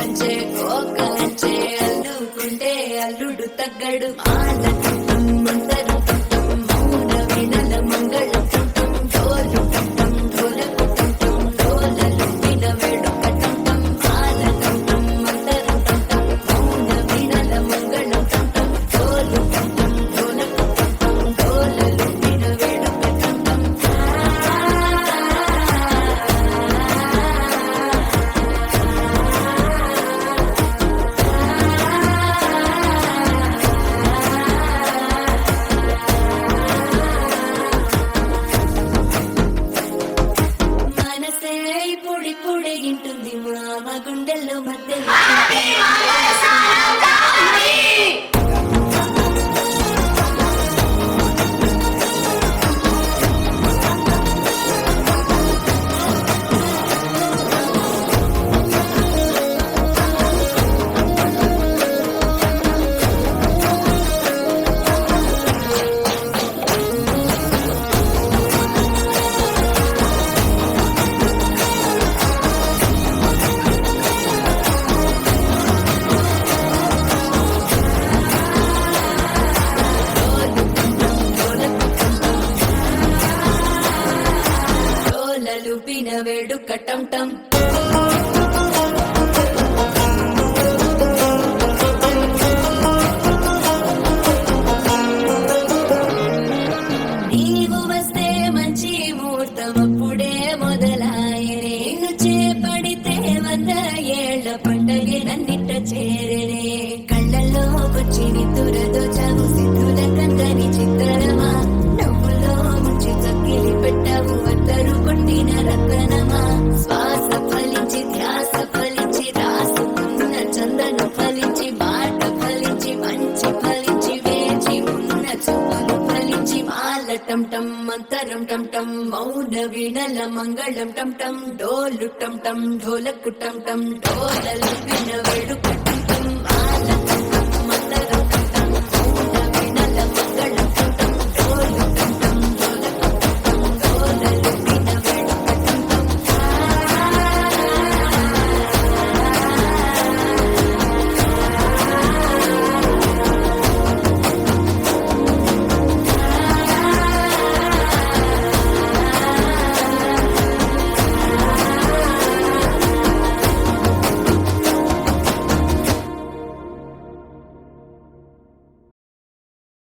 పంచే కోకంచే అల్లుకుంటే అల్లుడు తగ్గడు మాల టం మంతరు టం మౌన వినల మంగళం టం డోలు టం డోలకు టం డోలలు విన వేడుక టం మాల టం మంతరు టం మౌన వినల మంగళం టం డోలు టం డోలకు టం డోలలు విన వేడుక టం మనసే పొడి పొడిగింటుంది మామ గుండెల్లో మధ్యలో డోలలు విన వేడుక టం టం నీవు వస్తే మంచి ముహూర్తం అప్పుడే మొదలాయనే నిన్ను చేపడితే 100 ఏళ్ల పండగే నన్నిట్ట చేరనే కళ్ళల్లో వచ్చి నిద్దురదో చావు సిద్ధుల కందని చిత్తరమా నవ్వులో ముంచి చక్కిలి పెట్టావు అద్దరు కొట్టిన రతనమా శ్వాస ఫలించి ధ్యాస ఫలించి రాసుకున్న చందను ఫలించి మాట ఫలించి మంచి ఫలించి వేచి ఉన్న చూపులు ఫలించి మాల టం టం మంతరం టం టం మౌన వినల మంగళం టం టం డోలు టం టం ఢోలకు టం టం డోలలు విన వేడుక టం